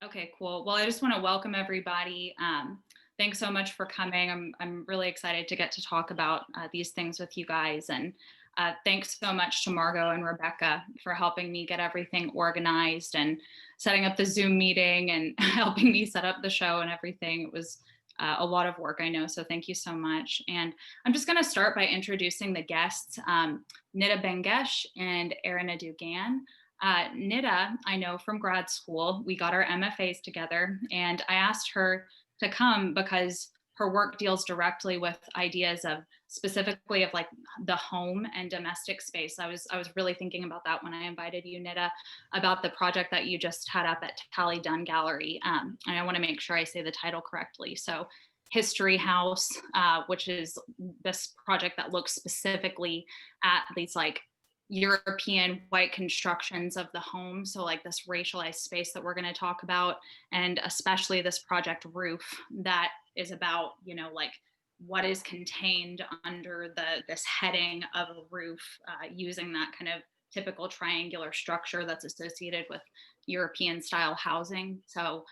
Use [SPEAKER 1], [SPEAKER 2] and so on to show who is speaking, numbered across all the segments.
[SPEAKER 1] Okay, cool. Well, I just want to welcome everybody. Thanks so much for coming. I'm really excited to get to talk about these things with you guys. And thanks so much to Margot and Rebecca for helping me get everything organized and setting up the Zoom meeting and helping me set up the show and everything. It was a lot of work, I know. So thank you so much. And I'm just going to start by introducing the guests, Nida Bengesh and Erina Dugan. Nida, I know from grad school, we got our MFAs together, and I asked her to come because her work deals directly with ideas of specifically of like the home and domestic space. I was really thinking about that when I invited you, Nida, about the project that you just had up at Tally Dunn Gallery. And I want to make sure I say the title correctly. So History House, which is this project that looks specifically at these like European white constructions of the home. So like this racialized space that we're going to talk about, and especially this project roof that is about, like what is contained under this heading of a roof, using that kind of typical triangular structure that's associated with European style housing. So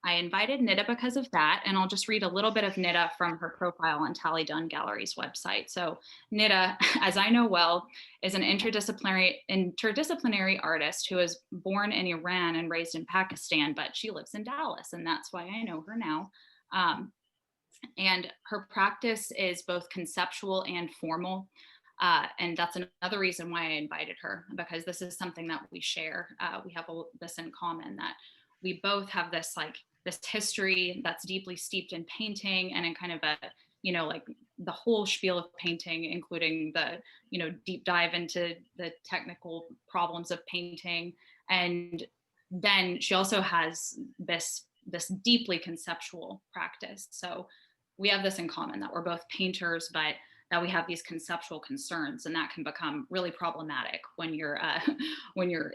[SPEAKER 1] I invited Nida because of that, and I'll just read a little bit of Nida from her profile on Tally Dunn Gallery's website. So Nida, as I know well, is an interdisciplinary artist who was born in Iran and raised in Pakistan, but she lives in Dallas, and that's why I know her now. And her practice is both conceptual and formal. And that's another reason why I invited her, because this is something that we share. We have this in common, that we both have this history that's deeply steeped in painting and in kind of a, like the whole spiel of painting, including the, deep dive into the technical problems of painting. And then she also has this deeply conceptual practice. So we have this in common, that we're both painters, but that we have these conceptual concerns, and that can become really problematic when you're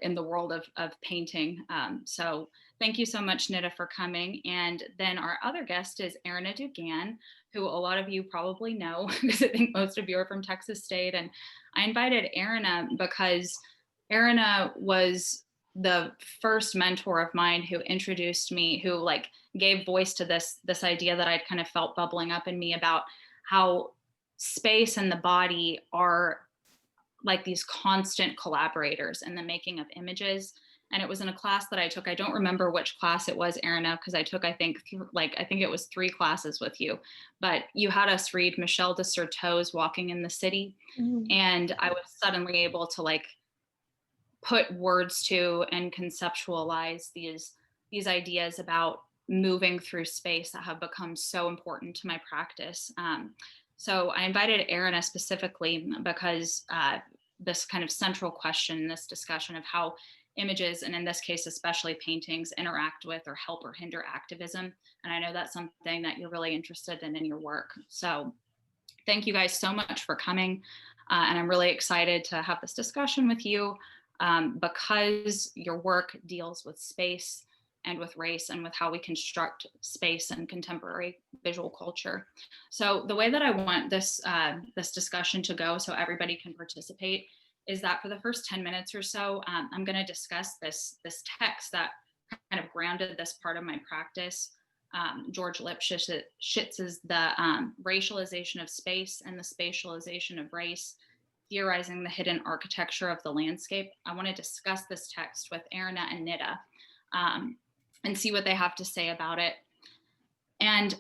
[SPEAKER 1] in the world of painting. So thank you so much, Nida, for coming. And then our other guest is Erina Dugan, who a lot of you probably know because I think most of you are from Texas State. And I invited Erina because Erina was the first mentor of mine who introduced me, who like gave voice to this idea that I'd kind of felt bubbling up in me about how space and the body are like these constant collaborators in the making of images. And it was in a class that I took. I don't remember which class it was, Erina, because I took, I think it was 3 classes with you, but you had us read Michel de Certeau's Walking in the City. Mm-hmm. And I was suddenly able to like put words to and conceptualize these ideas about moving through space that have become so important to my practice. So I invited Erina specifically because this kind of central question in this discussion of how images, and in this case, especially paintings, interact with or help or hinder activism. And I know that's something that you're really interested in your work. So thank you guys so much for coming. And I'm really excited to have this discussion with you because your work deals with space and with race and with how we construct space and contemporary visual culture. So the way that I want this discussion to go so everybody can participate is that for the first 10 minutes or so, I'm gonna discuss this text that kind of grounded this part of my practice. George Lipshitz's The Racialization of Space and the Spatialization of Race, Theorizing the Hidden Architecture of the Landscape. I wanna discuss this text with Erina and Nida. And see what they have to say about it. And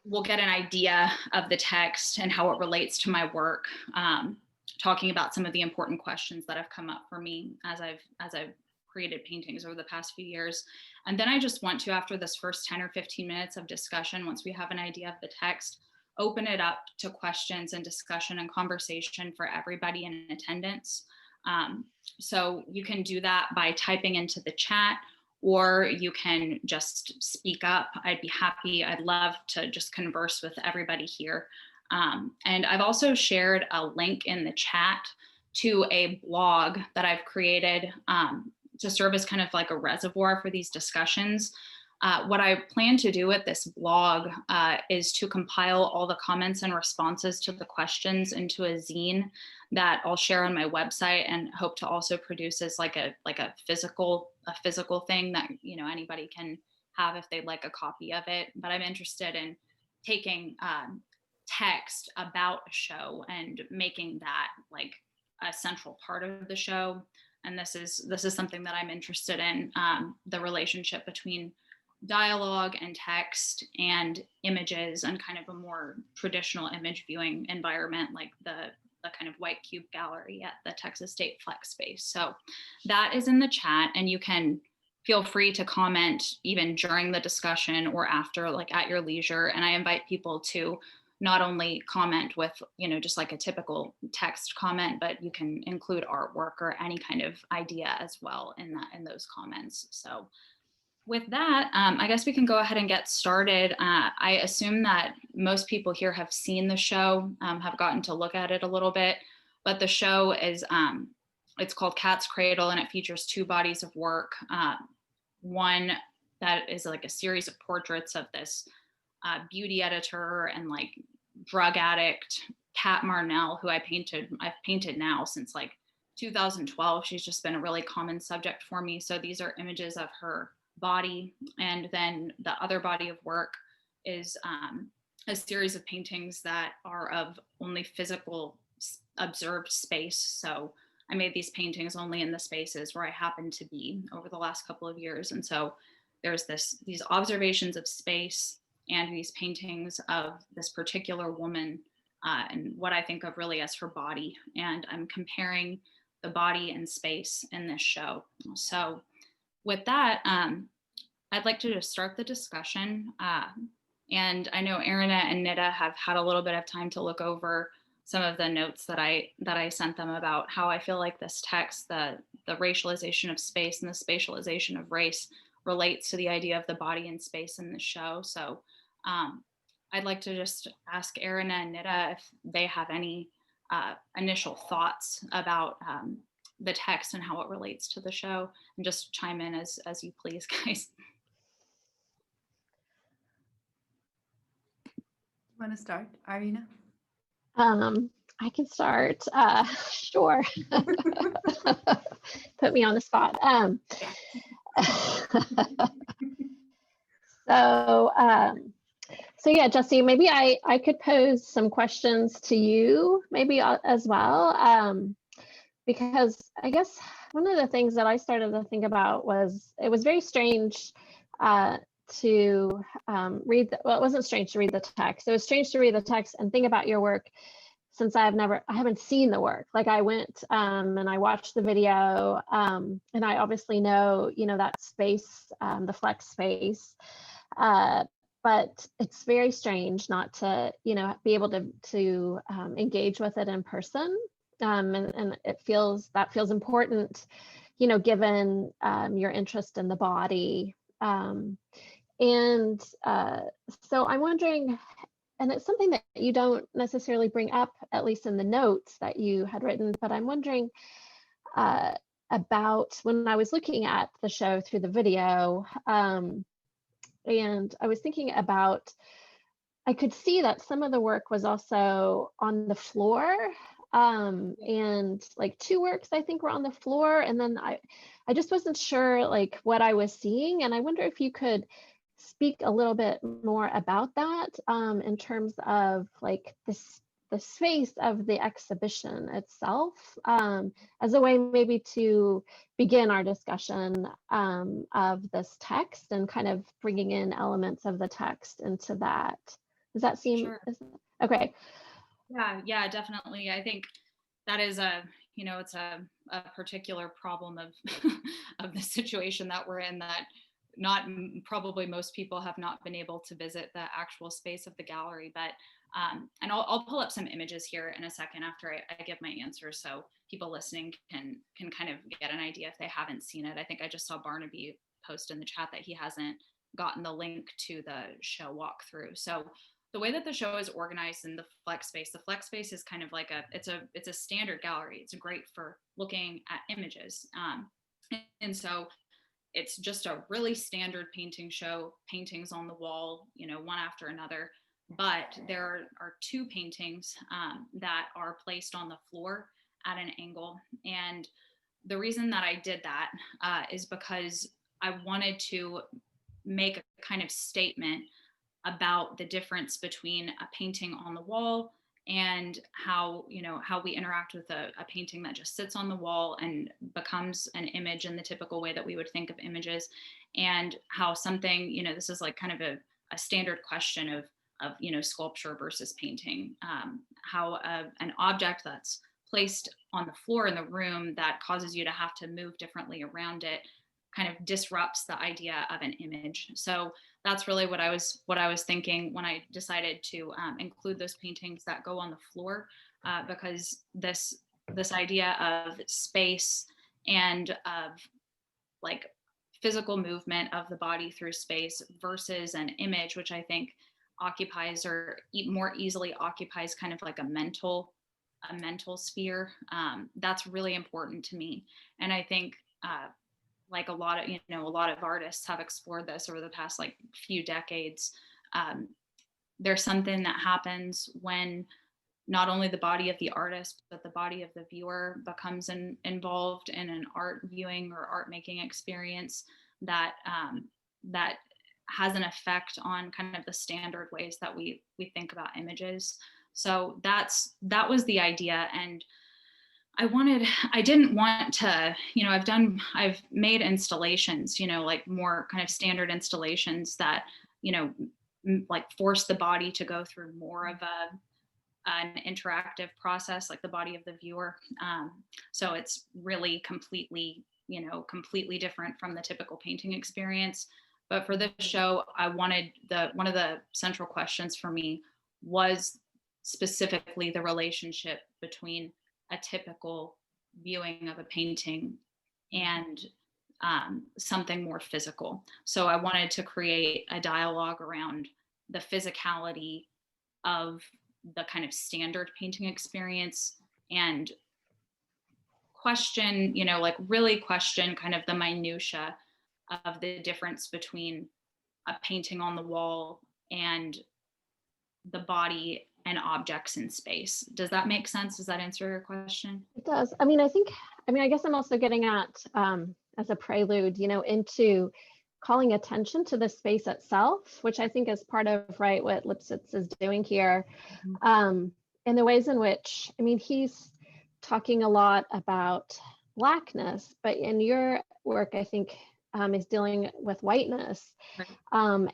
[SPEAKER 1] we'll get an idea of the text and how it relates to my work, talking about some of the important questions that have come up for me as I've created paintings over the past few years. And then I just want to, after this first 10 or 15 minutes of discussion, once we have an idea of the text, open it up to questions and discussion and conversation for everybody in attendance. So you can do that by typing into the chat, or you can just speak up. I'd love to just converse with everybody here. And I've also shared a link in the chat to a blog that I've created to serve as kind of like a reservoir for these discussions. What I plan to do with this blog is to compile all the comments and responses to the questions into a zine that I'll share on my website, and hope to also produce as like a physical thing that anybody can have if they'd like a copy of it. But I'm interested in taking text about a show and making that like a central part of the show. And this is something that I'm interested in, the relationship between dialogue and text and images, and kind of a more traditional image viewing environment like the kind of white cube gallery at the Texas State Flex Space. So that is in the chat, and you can feel free to comment even during the discussion or after, like at your leisure. And I invite people to not only comment with, just like a typical text comment, but you can include artwork or any kind of idea as well in those comments. So with that, I guess we can go ahead and get started. I assume that most people here have seen the show, have gotten to look at it a little bit, but the show is, it's called Cat's Cradle, and it features 2 bodies of work. One that is like a series of portraits of this beauty editor and like drug addict, Kat Marnell, who I've painted now since like 2012. She's just been a really common subject for me. So these are images of her body. And then the other body of work is a series of paintings that are of only physical observed space. So I made these paintings only in the spaces where I happened to be over the last couple of years. And so there's these observations of space and these paintings of this particular woman and what I think of really as her body. And I'm comparing the body and space in this show. So with that, I'd like to just start the discussion. And I know Erina and Nida have had a little bit of time to look over some of the notes that I sent them about how I feel like this text, the racialization of space and the spatialization of race, relates to the idea of the body and space in the show. So I'd like to just ask Erina and Nida if they have any initial thoughts about the text and how it relates to the show, and just chime in as you please, guys.
[SPEAKER 2] Want to start, Irina?
[SPEAKER 3] I can start. Sure. Put me on the spot. So yeah, Jesse, maybe I could pose some questions to you maybe as well, because I guess one of the things that I started to think about was it was very strange to read, well, it wasn't strange to read the text. It was strange to read the text and think about your work, since I haven't seen the work. Like I went and I watched the video, and I obviously know, that space, the flex space, but it's very strange not to, be able to engage with it in person. And that feels important, given your interest in the body. So I'm wondering, and it's something that you don't necessarily bring up, at least in the notes that you had written, but I'm wondering about when I was looking at the show through the video, and I was thinking about, I could see that some of the work was also on the floor, and like 2 works I think were on the floor, and then I just wasn't sure like what I was seeing, and I wonder if you could speak a little bit more about that, in terms of like the space of the exhibition itself, as a way maybe to begin our discussion of this text and kind of bringing in elements of the text into that. Does that seem
[SPEAKER 1] Sure.
[SPEAKER 3] Okay?
[SPEAKER 1] Yeah, definitely. I think that is it's a particular problem of of the situation that we're in, that probably most people have not been able to visit the actual space of the gallery, but and I'll pull up some images here in a second after I give my answer, so people listening can kind of get an idea if they haven't seen it. I think I just saw Barnaby post in the chat that he hasn't gotten the link to the show walkthrough. So the way that the show is organized in the flex space is kind of like it's a standard gallery. It's great for looking at images, and so it's just a really standard painting show, paintings on the wall, one after another. But there are 2 paintings that are placed on the floor at an angle. And the reason that I did that is because I wanted to make a kind of statement about the difference between a painting on the wall and how, how we interact with a painting that just sits on the wall and becomes an image in the typical way that we would think of images, and how something, this is like kind of a standard question of sculpture versus painting, how an object that's placed on the floor in the room that causes you to have to move differently around it kind of disrupts the idea of an image. So that's really what I was thinking when I decided to include those paintings that go on the floor, because this idea of space and of like physical movement of the body through space versus an image, which I think occupies or more easily occupies kind of like a mental sphere. That's really important to me, and I think like a lot of artists have explored this over the past like few decades. There's something that happens when not only the body of the artist but the body of the viewer becomes involved in an art viewing or art making experience that that has an effect on kind of the standard ways that we think about images. So that was the idea. And I didn't want to, I've made installations, like more kind of standard installations that, like force the body to go through more of an interactive process, like the body of the viewer. So it's really completely different from the typical painting experience. But for this show, I wanted one of the central questions for me was specifically the relationship between a typical viewing of a painting and something more physical. So I wanted to create a dialogue around the physicality of the kind of standard painting experience and question, really question kind of the minutia of the difference between a painting on the wall and the body and objects in space. Does that make sense? Does that answer your question?
[SPEAKER 3] It does. I guess I'm also getting at, as a prelude, into calling attention to the space itself, which I think is part of, right, what Lipsitz is doing here. And the ways in which, he's talking a lot about Blackness, but in your work, I think, is dealing with whiteness.
[SPEAKER 1] Right.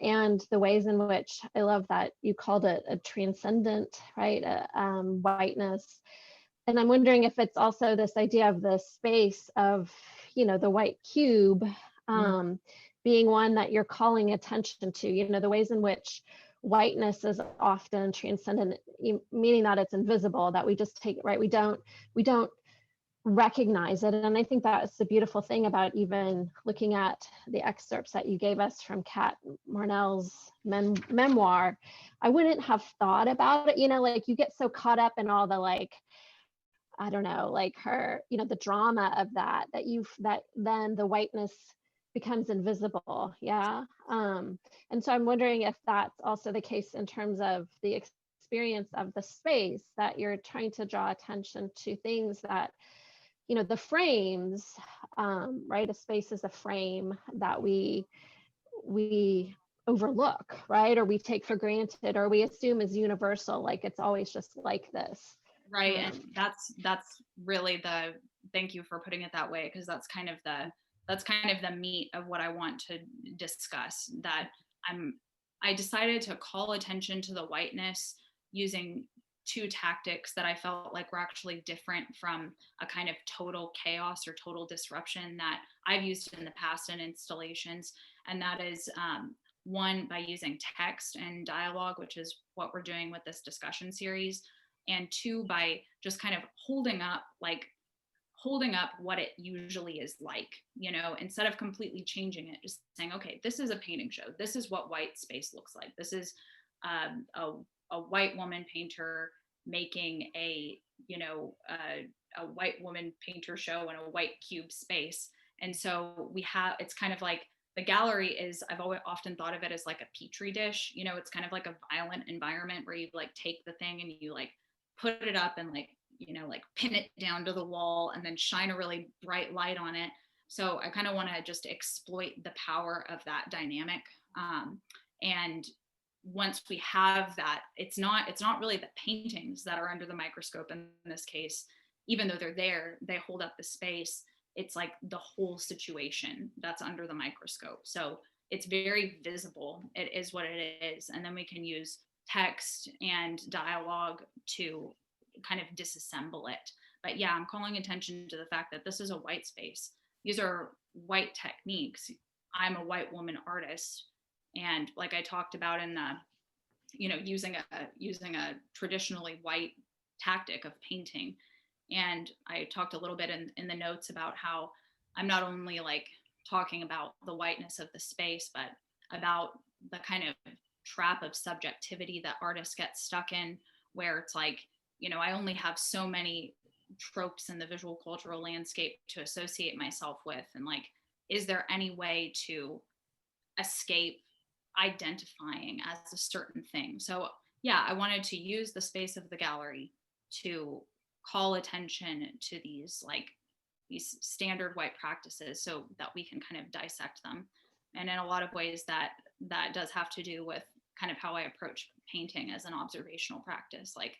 [SPEAKER 3] And the ways in which I love that you called it a transcendent, right, whiteness. And I'm wondering if it's also this idea of the space of, the white cube, being one that you're calling attention to, the ways in which whiteness is often transcendent, meaning that it's invisible, that we just take it, right? We don't recognize it. And I think that's the beautiful thing about even looking at the excerpts that you gave us from Kat Marnell's memoir. I wouldn't have thought about it, like you get so caught up in all the, like, I don't know, like her, the drama of that then the whiteness becomes invisible. Yeah. And so I'm wondering if that's also the case in terms of the experience of the space, that you're trying to draw attention to things that, the frames, right? A space is a frame that we overlook, right? Or we take for granted, or we assume is universal, like it's always just like this.
[SPEAKER 1] Right. And that's really thank you for putting it that way, because that's kind of the meat of what I want to discuss. That I decided to call attention to the whiteness using two tactics that I felt like were actually different from a kind of total chaos or total disruption that I've used in the past in installations. And that is one, by using text and dialogue, which is what we're doing with this discussion series. And two, by just kind of holding up what it usually is like, instead of completely changing it, just saying, okay, this is a painting show. This is what white space looks like. This is a white woman painter making a white woman painter show in a white cube space. And so it's kind of like the gallery is, I've always often thought of it as like a petri dish. It's kind of like a violent environment where you like take the thing and you like put it up and like pin it down to the wall and then shine a really bright light on it. So I kind of want to just exploit the power of that dynamic. And once we have that, it's not really the paintings that are under the microscope in this case, even though they're there, they hold up the space. It's like the whole situation that's under the microscope. So it's very visible. It is what it is. And then we can use text and dialogue to kind of disassemble it. But yeah, I'm calling attention to the fact that this is a white space. These are white techniques. I'm a white woman artist. And like I talked about in the, using a traditionally white tactic of painting. And I talked a little bit in the notes about how I'm not only like talking about the whiteness of the space, but about the kind of trap of subjectivity that artists get stuck in, where it's like, I only have so many tropes in the visual cultural landscape to associate myself with. And like, is there any way to escape identifying as a certain thing? So yeah, I wanted to use the space of the gallery to call attention to these standard white practices so that we can kind of dissect them. And in a lot of ways that does have to do with kind of how I approach painting as an observational practice. Like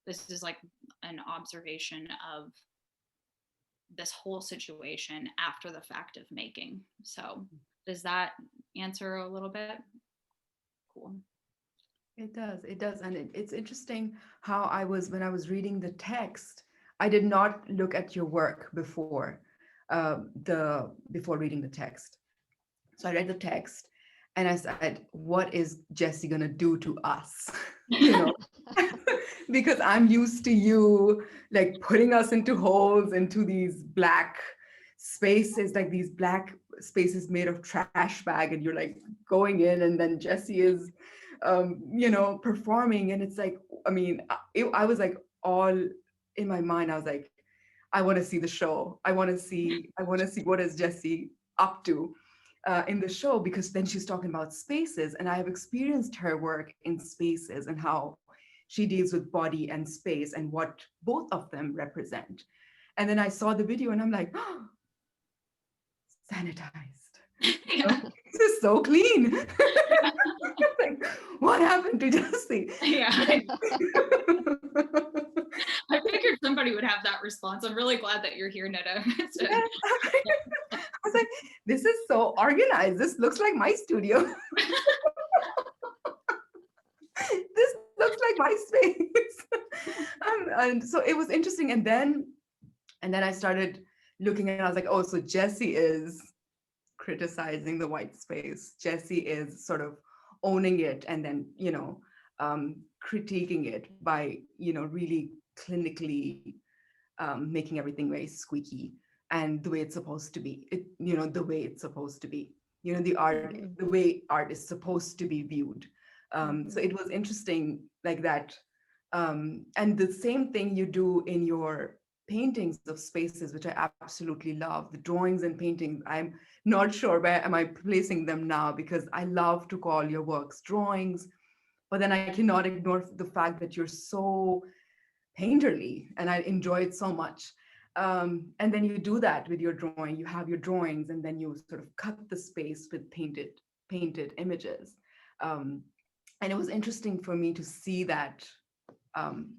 [SPEAKER 1] this is like an observation of this whole situation after the fact of making. So does that answer a little bit? Cool.
[SPEAKER 2] It does. And it's interesting how when I was reading the text, I did not look at your work before reading the text. So I read the text and I said, what is Jessie gonna do to us? Because I'm used to you like putting us into holes, into these black spaces, like these black spaces made of trash bag, and you're like going in, and then Jessie is performing, and it's like, I was like all in my mind, I was like, I want to see the show. I want to see what is Jessie up to in the show, because then she's talking about spaces, and I have experienced her work in spaces and how she deals with body and space and what both of them represent. And then I saw the video and I'm like, oh, sanitized.
[SPEAKER 1] Yeah.
[SPEAKER 2] This is so clean. Like, what happened to Jessie?
[SPEAKER 1] Yeah. I figured somebody would have that response. I'm really glad that you're here, Nida.
[SPEAKER 2] I was like, this is so organized. This looks like my studio. This looks like my space. And so it was interesting. And then I started looking and I was like, oh, so Jessie is criticizing the white space. Jessie is sort of owning it and then, critiquing it by, really clinically making everything very squeaky and the way it's supposed to be. The way it's supposed to be. The art, the way art is supposed to be viewed. So it was interesting like that. And the same thing you do in your paintings of spaces, which I absolutely love. The drawings and paintings, I'm not sure where am I placing them now, because I love to call your works drawings, but then I cannot ignore the fact that you're so painterly and I enjoy it so much. And then you do that with your drawing. You have your drawings and then you sort of cut the space with painted images. And it was interesting for me to see that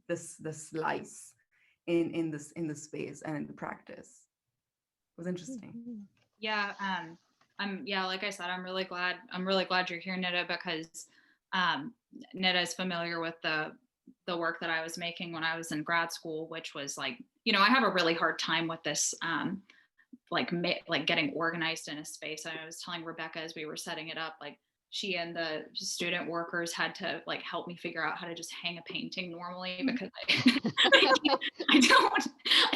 [SPEAKER 2] this slice in the space and in the practice. It was interesting.
[SPEAKER 1] Yeah, like I said, I'm really glad you're here, Nida, because Nida is familiar with the work that I was making when I was in grad school, which was like, I have a really hard time with this like getting organized in a space. I was telling Rebecca as we were setting it up, like she and the student workers had to like help me figure out how to just hang a painting normally, because I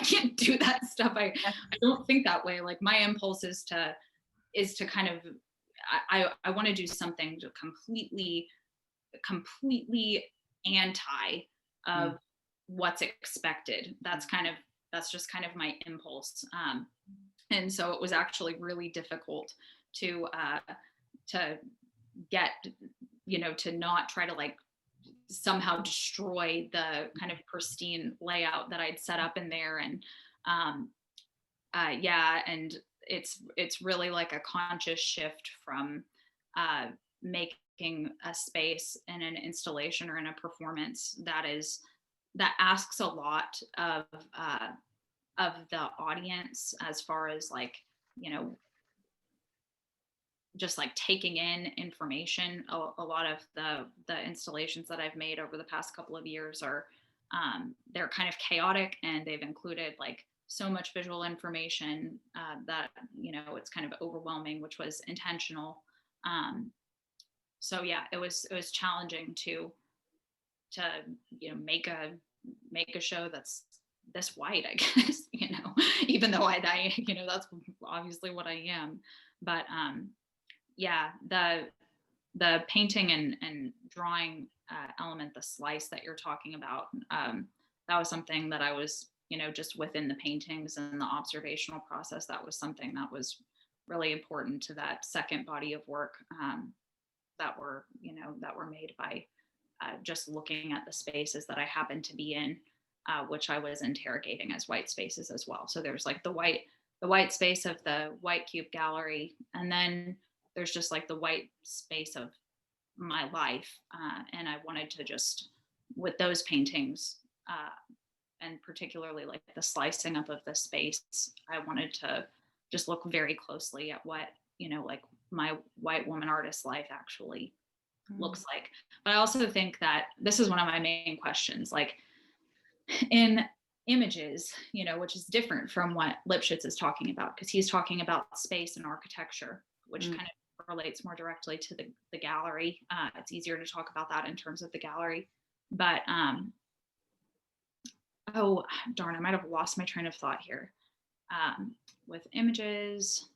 [SPEAKER 1] can't do that stuff. I don't think that way. Like my impulse is to kind of, I want to do something to completely anti of what's expected. That's just kind of my impulse. And so it was actually really difficult to get, to not try to like somehow destroy the kind of pristine layout that I'd set up in there. And and it's really like a conscious shift from making a space in an installation or in a performance that asks a lot of the audience, as far as like, you know, just like taking in information. A lot of the installations that I've made over the past couple of years are they're kind of chaotic, and they've included like so much visual information that, you know, it's kind of overwhelming, which was intentional. So yeah, it was challenging to you know, make a show that's this white, I guess, you know, even though I you know, that's obviously what I am. But yeah, the painting and drawing element, the slice that you're talking about, that was something that I was, you know, just within the paintings and the observational process, that was something that was really important to that second body of work, that were, you know, that were made by just looking at the spaces that I happened to be in, which I was interrogating as white spaces as well. So there's like the white space of the White Cube Gallery, and then there's just like the white space of my life. And I wanted to just, with those paintings, and particularly like the slicing up of the space, I wanted to just look very closely at what, you know, like my white woman artist life actually looks like. But I also think that this is one of my main questions, like in images, you know, which is different from what Lipschitz is talking about, because he's talking about space and architecture, which kind of relates more directly to the gallery. It's easier to talk about that in terms of the gallery. But oh darn, I might have lost my train of thought here. With images,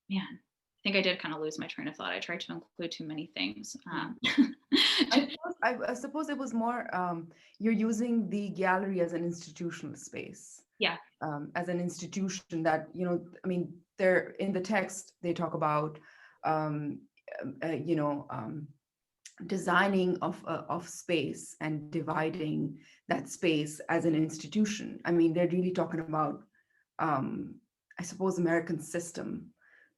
[SPEAKER 1] man, I think I did kind of lose my train of thought. I tried to include too many things.
[SPEAKER 2] I suppose it was more, you're using the gallery as an institutional space.
[SPEAKER 1] Yeah.
[SPEAKER 2] As an institution that, you know, I mean, they're in the text, they talk about, you know, designing of space and dividing that space as an institution. I mean, they're really talking about, I suppose, American system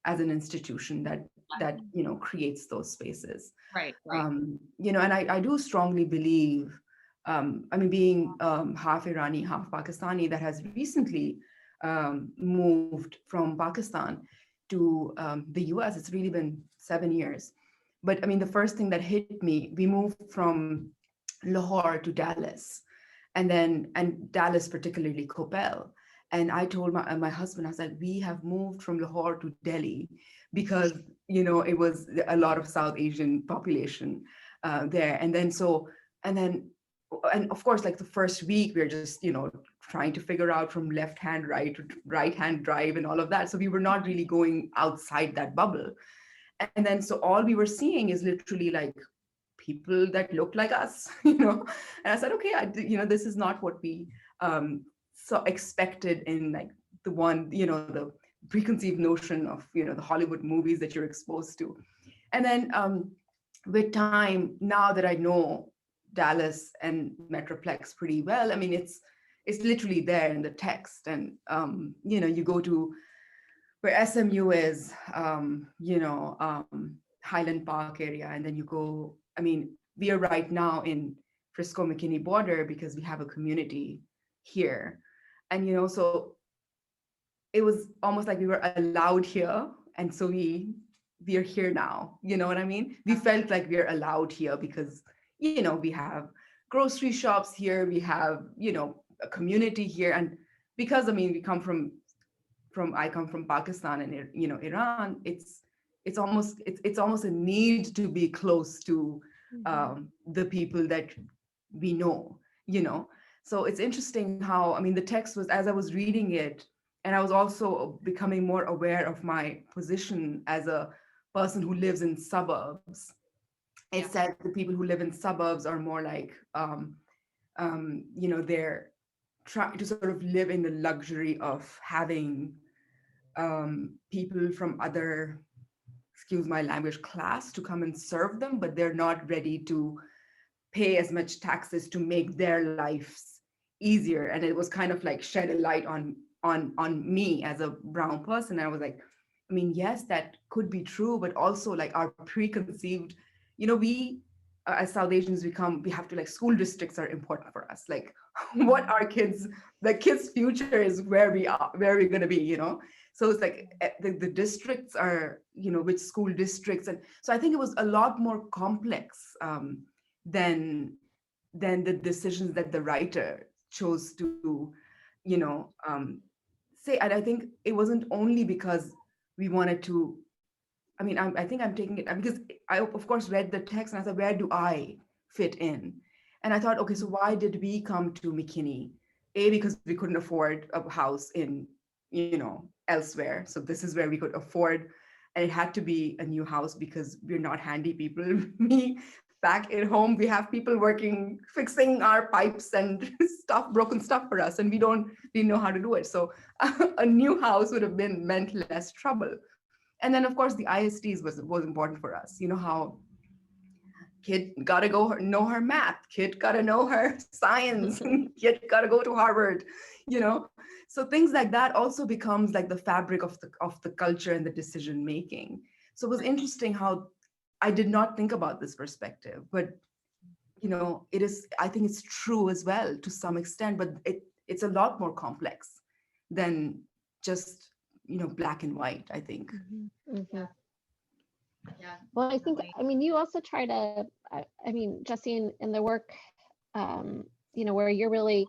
[SPEAKER 2] as an institution that you know, creates those spaces.
[SPEAKER 1] Right.
[SPEAKER 2] You know, and I do strongly believe, I mean, being half Irani, half Pakistani, that has recently moved from Pakistan to the US. It's really been 7 years. But I mean, the first thing that hit me, we moved from Lahore to Dallas, and Dallas, particularly Coppell. And I told my husband, I was like, we have moved from Lahore to Delhi because, you know, it was a lot of South Asian population there. And of course, like the first week, we're just, you know, trying to figure out from left hand, right hand drive and all of that. So we were not really going outside that bubble. And then, so all we were seeing is literally like people that looked like us, you know. And I said, okay, you know, this is not what we so expected in like the one, you know, the preconceived notion of, you know, the Hollywood movies that you're exposed to. And then with time, now that I know Dallas and Metroplex pretty well, I mean, it's literally there in the text. And you know, you go to where SMU is, you know, Highland Park area, and then you go, I mean, we are right now in Frisco McKinney border because we have a community here. And, you know, so it was almost like we were allowed here. And so we are here now, you know what I mean? We felt like we're allowed here because, you know, we have grocery shops here, we have, you know, a community here. And because, I mean, I come from Pakistan and, you know, Iran, it's almost a need to be close to the people that we know, you know. So it's interesting how, I mean, the text was, as I was reading it, and I was also becoming more aware of my position as a person who lives in suburbs. It said the people who live in suburbs are more like, you know, they're trying to sort of live in the luxury of having people from other, excuse my language, class to come and serve them, but they're not ready to pay as much taxes to make their lives easier. And it was kind of like shed a light on on me as a brown person. I was like, I mean, yes, that could be true, but also like our preconceived, we as South Asians, we have to, like, school districts are important for us. Like, what our kids, the kids' future is where we are, where we're gonna be, So it's like the districts are, which school districts, and so I think it was a lot more complex than the decisions that the writer chose to, you know, um, say. And I think it wasn't only because we wanted to. I mean, I think I'm taking it because I, of course, read the text and I said, where do I fit in? And I thought, okay, so why did we come to McKinney? A, because we couldn't afford a house in, elsewhere. So this is where we could afford, and it had to be a new house because we're not handy people. Me, back at home, we have people working, fixing our pipes and stuff, broken stuff for us, and we know how to do it. So a new house would have been meant less trouble. And then, of course, the ISTs was important for us. You know how kid gotta go know her math, kid gotta know her science, kid gotta go to Harvard, you know. So things like that also becomes like the fabric of the culture and the decision making. So it was interesting how I did not think about this perspective, but it is. I think it's true as well to some extent, but it's a lot more complex than just black and white, I think.
[SPEAKER 1] Yeah. Yeah.
[SPEAKER 3] Well, I think,
[SPEAKER 1] Definitely.
[SPEAKER 3] you also try to, Jesse, in the work, where you're really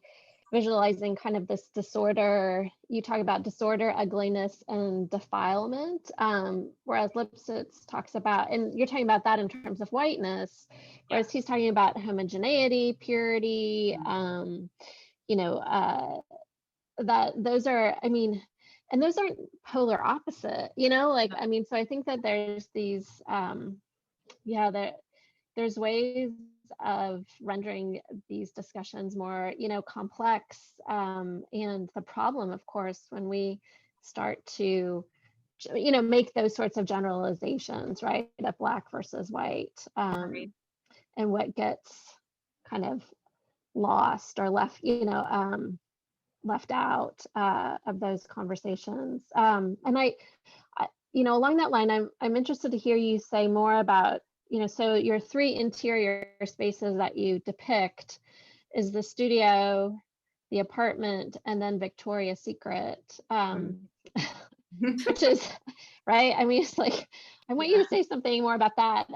[SPEAKER 3] visualizing kind of this disorder, you talk about disorder, ugliness, and defilement, whereas Lipsitz talks about, and you're talking about that in terms of whiteness, whereas he's talking about homogeneity, purity, that those are, and those aren't polar opposite, so I think that there's these, there's ways of rendering these discussions more, complex. And the problem, of course, when we start to, make those sorts of generalizations, right, of black versus white,
[SPEAKER 1] Right.
[SPEAKER 3] and what gets kind of lost or left, left out of those conversations. And along that line, I'm interested to hear you say more about, so your three interior spaces that you depict is the studio, the apartment, and then Victoria's Secret, which is, right? It's like, I want you to say something more about that,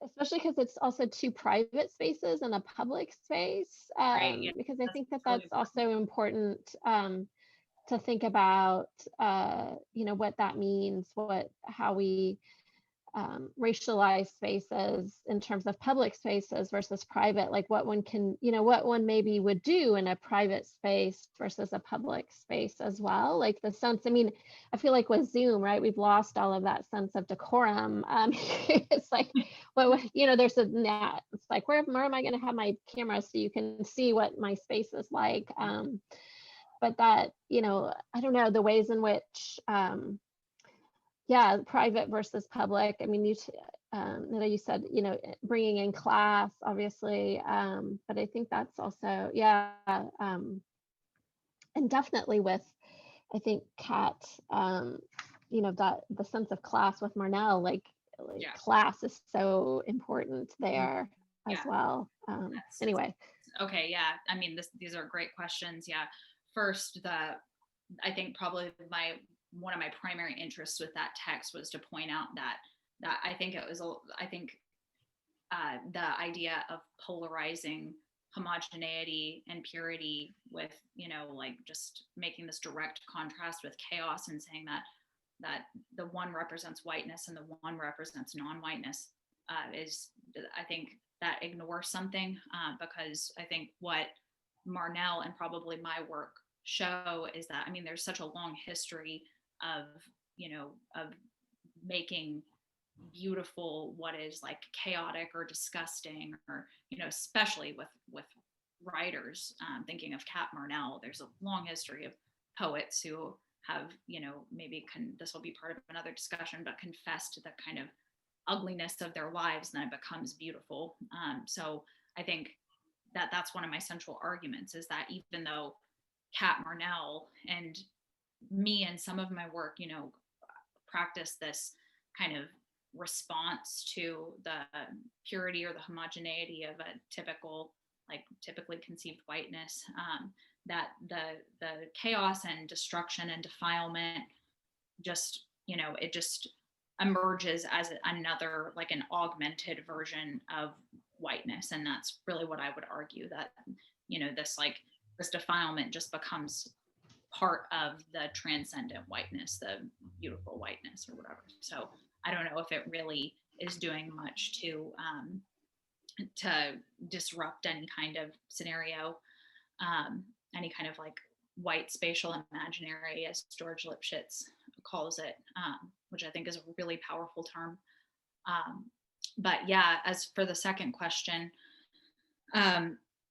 [SPEAKER 3] especially because it's also two private spaces and a public space,
[SPEAKER 1] Right. Yeah.
[SPEAKER 3] because I think that
[SPEAKER 1] Really
[SPEAKER 3] that's also important to think about, what that means, how we racialize spaces in terms of public spaces versus private, like what one can, what one maybe would do in a private space versus a public space as well. Like the sense, I feel like with Zoom, right, we've lost all of that sense of decorum. It's like, there's it's like, where am I going to have my camera so you can see what my space is like? But that, I don't know, the ways in which, private versus public. Nida, you said, bringing in class, obviously, but I think that's also, and definitely with, I think, Kat, that the sense of class with Marnell, like class is so important there as well. Anyway.
[SPEAKER 1] Okay. Yeah. These are great questions. Yeah. First, I think probably one of my primary interests with that text was to point out that I think the idea of polarizing homogeneity and purity with, like just making this direct contrast with chaos and saying that the one represents whiteness and the one represents non-whiteness, is, I think that ignores something, because I think what Marnell and probably my work show is that, there's such a long history of making beautiful what is like chaotic or disgusting, or especially with writers, thinking of Kat Marnell, there's a long history of poets who have maybe this will be part of another discussion, but confess to the kind of ugliness of their lives, and then it becomes beautiful. So I think that's one of my central arguments, is that even though Kat Marnell and me and some of my work, you know, practice this kind of response to the purity or the homogeneity of a typically conceived whiteness, that the chaos and destruction and defilement just, you know, it just emerges as another, like an augmented version of whiteness. And that's really what I would argue, that, you know, this defilement just becomes part of the transcendent whiteness, the beautiful whiteness or whatever. So I don't know if it really is doing much to disrupt any kind of scenario, any kind of like white spatial imaginary, as George Lipschitz calls it, which I think is a really powerful term. But yeah, as for the second question,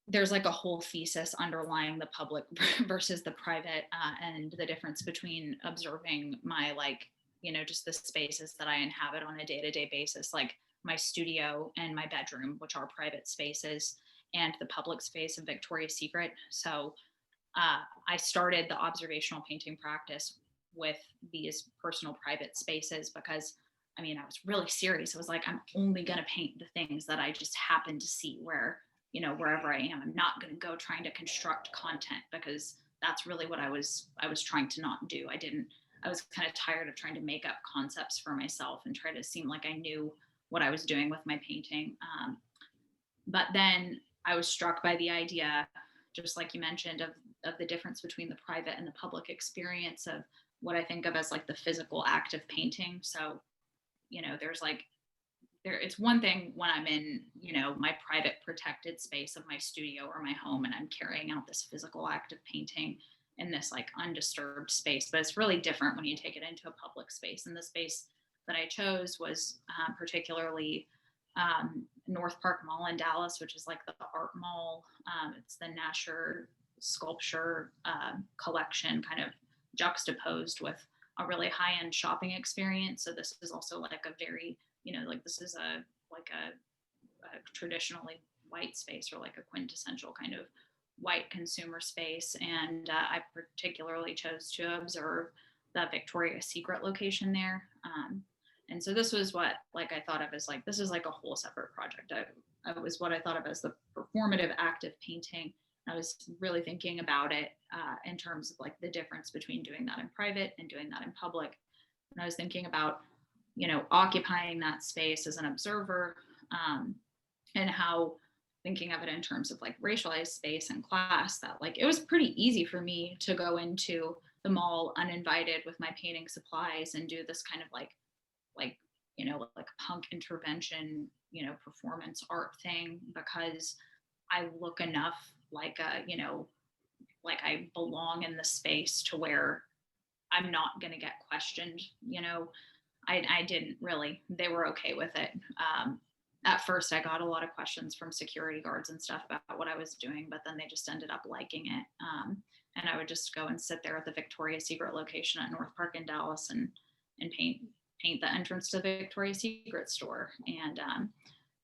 [SPEAKER 1] there's like a whole thesis underlying the public versus the private, and the difference between observing my, like, you know, just the spaces that I inhabit on a day-to-day basis, like my studio and my bedroom, which are private spaces, and the public space of Victoria's Secret. So I started the observational painting practice with these personal private spaces because, I mean, I was really serious. I was like, I'm only going to paint the things that I just happen to see where, you know, wherever I am. I'm not going to go trying to construct content, because that's really what I was trying to not do. I was kind of tired of trying to make up concepts for myself and try to seem like I knew what I was doing with my painting. But then I was struck by the idea, just like you mentioned, of the difference between the private and the public experience of what I think of as like the physical act of painting. So, you know, it's one thing when I'm in, you know, my private protected space of my studio or my home, and I'm carrying out this physical act of painting in this like undisturbed space, but it's really different when you take it into a public space. And the space that I chose was particularly North Park Mall in Dallas, which is like the art mall. It's the Nasher sculpture collection kind of juxtaposed with a really high-end shopping experience. So this is also like a very, you know, like this is a traditionally white space, or like a quintessential kind of white consumer space. And I particularly chose to observe the Victoria's Secret location there. And so this was what, like, I thought of as like, this is like a whole separate project. I was what I thought of as the performative act of painting. I was really thinking about it in terms of like the difference between doing that in private and doing that in public. And I was thinking about, you know, occupying that space as an observer, and how, thinking of it in terms of like racialized space and class, that like it was pretty easy for me to go into the mall uninvited with my painting supplies and do this kind of like you know, like punk intervention, you know, performance art thing, because I look enough like a, you know, like I belong in the space to where I'm not going to get questioned. You know, I didn't really, they were okay with it. At first I got a lot of questions from security guards and stuff about what I was doing, but then they just ended up liking it. And I would just go and sit there at the Victoria's Secret location at North Park in Dallas and paint the entrance to the Victoria's Secret store. And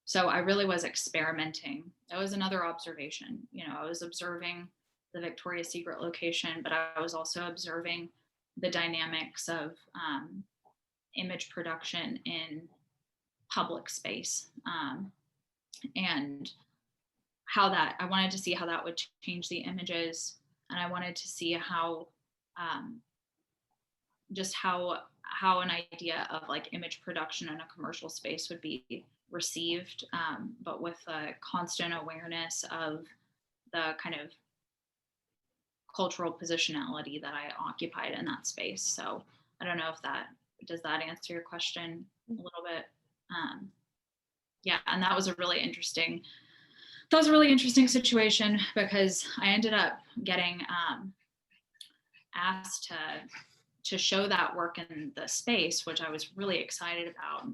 [SPEAKER 1] so I really was experimenting. That was another observation. You know, I was observing the Victoria's Secret location, but I was also observing the dynamics of image production in public space, and how that, I wanted to see how that would change the images. And I wanted to see how, just how an idea of like image production in a commercial space would be received, but with a constant awareness of the kind of cultural positionality that I occupied in that space. So I don't know if does that answer your question a little bit? Yeah, and that was a really interesting situation, because I ended up getting asked to show that work in the space, which I was really excited about.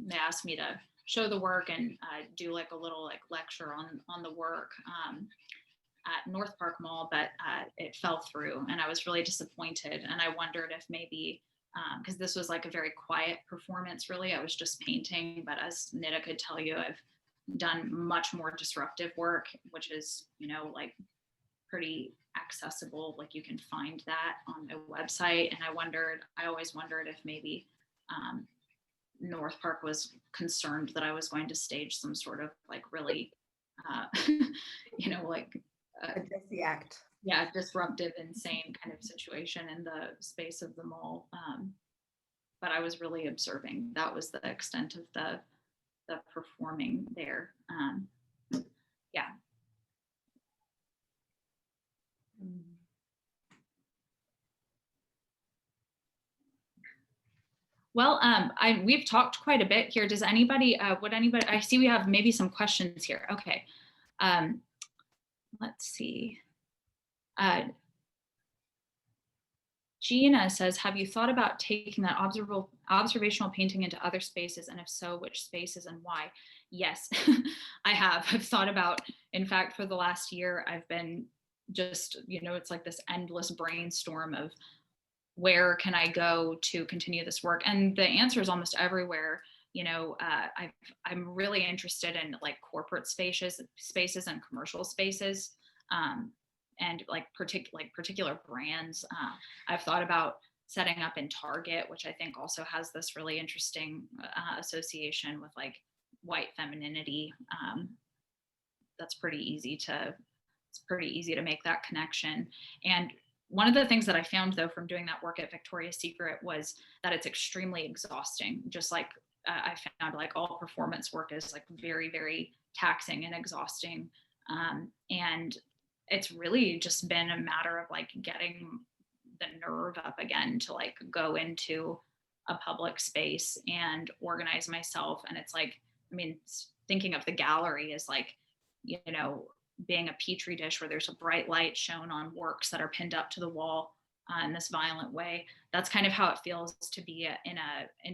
[SPEAKER 1] They asked me to show the work and do like a little like lecture on the work at North Park Mall, but it fell through, and I was really disappointed. And I wondered if maybe, because this was like a very quiet performance, really, I was just painting, but as Nita could tell you, I've done much more disruptive work, which is, you know, like pretty accessible. Like you can find that on the website. And I always wondered if maybe North Park was concerned that I was going to stage some sort of like really, like
[SPEAKER 2] Address the act.
[SPEAKER 1] yeah, disruptive, insane kind of situation in the space of the mall. But I was really observing. That was the extent of the performing there. Yeah. Well, we've talked quite a bit here. Does anybody, I see we have maybe some questions here. Okay. Let's see. Gina says, have you thought about taking that observational painting into other spaces? And if so, which spaces and why? Yes, I have. I've thought about, in fact, for the last year, I've been just, it's like this endless brainstorm of where can I go to continue this work? And the answer is almost everywhere. I'm really interested in like corporate spaces and commercial spaces. And like particular brands. I've thought about setting up in Target, which I think also has this really interesting association with like white femininity. It's pretty easy to make that connection. And one of the things that I found though from doing that work at Victoria's Secret was that it's extremely exhausting. Just like I found like all performance work is like very, very taxing and exhausting. And it's really just been a matter of like getting the nerve up again to like go into a public space and organize myself. And it's like, thinking of the gallery as like, being a petri dish where there's a bright light shown on works that are pinned up to the wall in this violent way. That's kind of how it feels to be in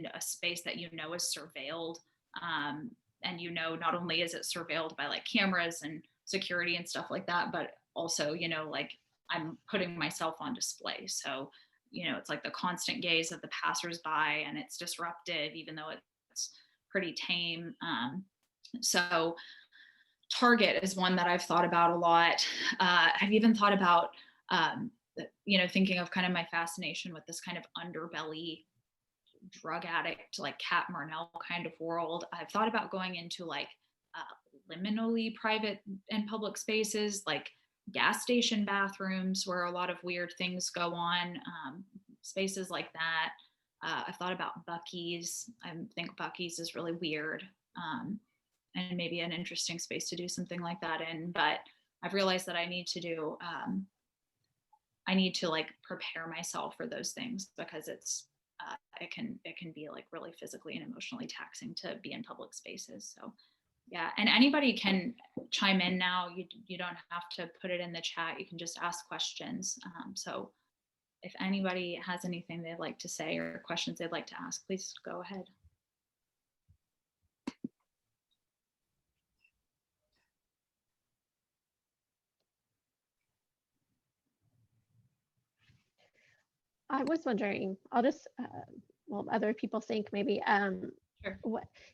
[SPEAKER 1] a space that is surveilled. And not only is it surveilled by like cameras and security and stuff like that, but also, like I'm putting myself on display. So, it's like the constant gaze of the passersby and it's disruptive, even though it's pretty tame. So Target is one that I've thought about a lot. I've even thought about, thinking of kind of my fascination with this kind of underbelly drug addict, like Kat Marnell kind of world. I've thought about going into like liminally private and public spaces, like gas station bathrooms where a lot of weird things go on, spaces like that. I've thought about Buc-ee's. I think Buc-ee's is really weird and maybe an interesting space to do something like that in. But I've realized that I need to like prepare myself for those things because it can be like really physically and emotionally taxing to be in public spaces. So yeah, and anybody can chime in now. You don't have to put it in the chat. You can just ask questions. So if anybody has anything they'd like to say or questions they'd like to ask, please go ahead.
[SPEAKER 3] I was wondering, I'll just, other people think maybe,
[SPEAKER 1] Sure.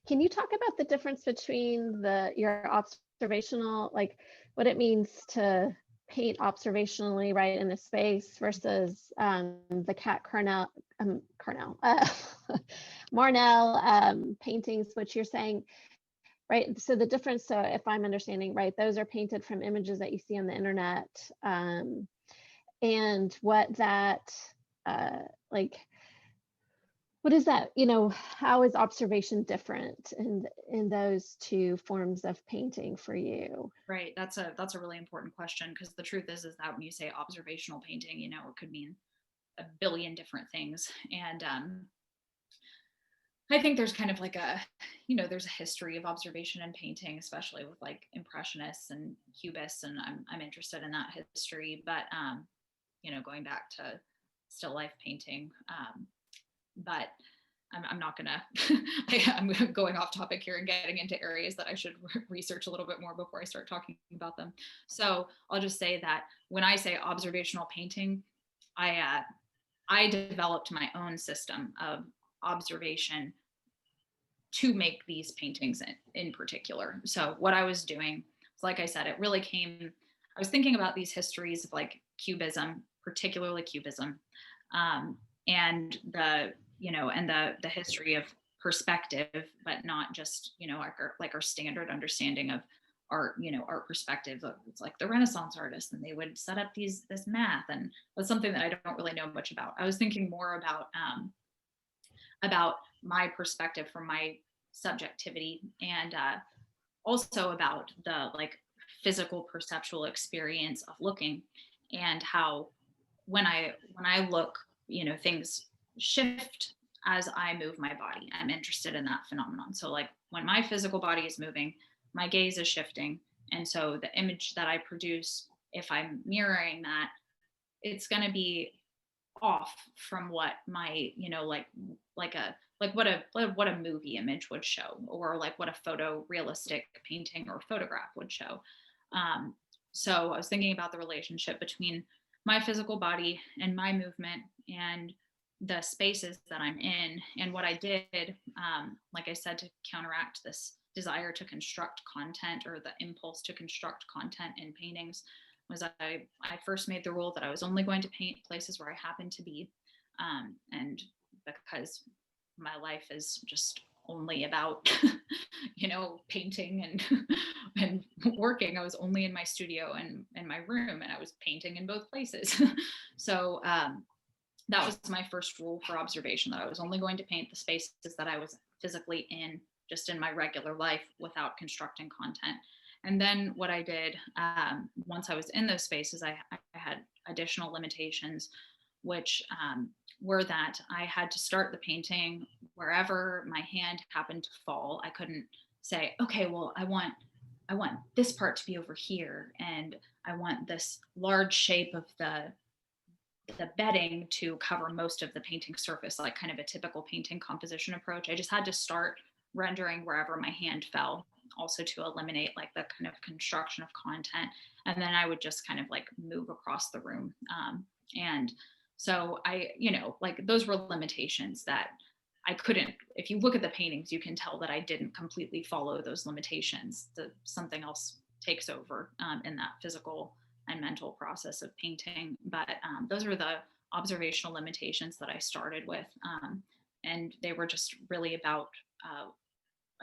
[SPEAKER 3] Can you talk about the difference between your observational, like what it means to paint observationally right in a space versus the Kat Marnell paintings, which you're saying, right? So the difference, so if I'm understanding right, those are painted from images that you see on the internet, and what that, what is that, how is observation different in those two forms of painting for you?
[SPEAKER 1] Right, that's a really important question, because the truth is that when you say observational painting, it could mean a billion different things. And I think there's kind of like there's a history of observation and painting, especially with like Impressionists and Cubists, and I'm interested in that history. But going back to still life painting, but I'm not gonna, I'm going off topic here and getting into areas that I should research a little bit more before I start talking about them. So I'll just say that when I say observational painting, I developed my own system of observation to make these paintings in particular. So what I was doing, like I said, it really came I was thinking about these histories of like Cubism, particularly Cubism, and the, you know, and the history of perspective, but not just, you know, like our standard understanding of art, you know, art perspective. It's like the Renaissance artists, and they would set up this math, and that's something that I don't really know much about. I was thinking more about my perspective from my subjectivity, and also about the like physical perceptual experience of looking, and how when I look, you know, things shift as I move my body. I'm interested in that phenomenon. So like when my physical body is moving, my gaze is shifting, and so the image that I produce, if I'm mirroring that, it's going to be off from what my, you know, like a like what a movie image would show, or like what a photorealistic painting or photograph would show. um, so I was thinking about the relationship between my physical body and my movement and the spaces that I'm in. And what I did, like I said, to counteract this desire to construct content, or the impulse to construct content in paintings, was I first made the rule that I was only going to paint places where I happened to be. And because my life is just only about, you know, painting and and working, I was only in my studio and in my room, and I was painting in both places. So that was my first rule for observation, that I was only going to paint the spaces that I was physically in, just in my regular life, without constructing content. And then what I did, once I was in those spaces, I had additional limitations, which were that I had to start the painting wherever my hand happened to fall. I couldn't say, okay, well, I want this part to be over here, and I want this large shape of the bedding to cover most of the painting surface, like kind of a typical painting composition approach. I just had to start rendering wherever my hand fell, also to eliminate like the kind of construction of content. And then I would just kind of like move across the room. And so I, you know, like those were limitations that I couldn't, if you look at the paintings, you can tell that I didn't completely follow those limitations. Something else takes over in that physical and mental process of painting. But those are the observational limitations that I started with. And they were just really about,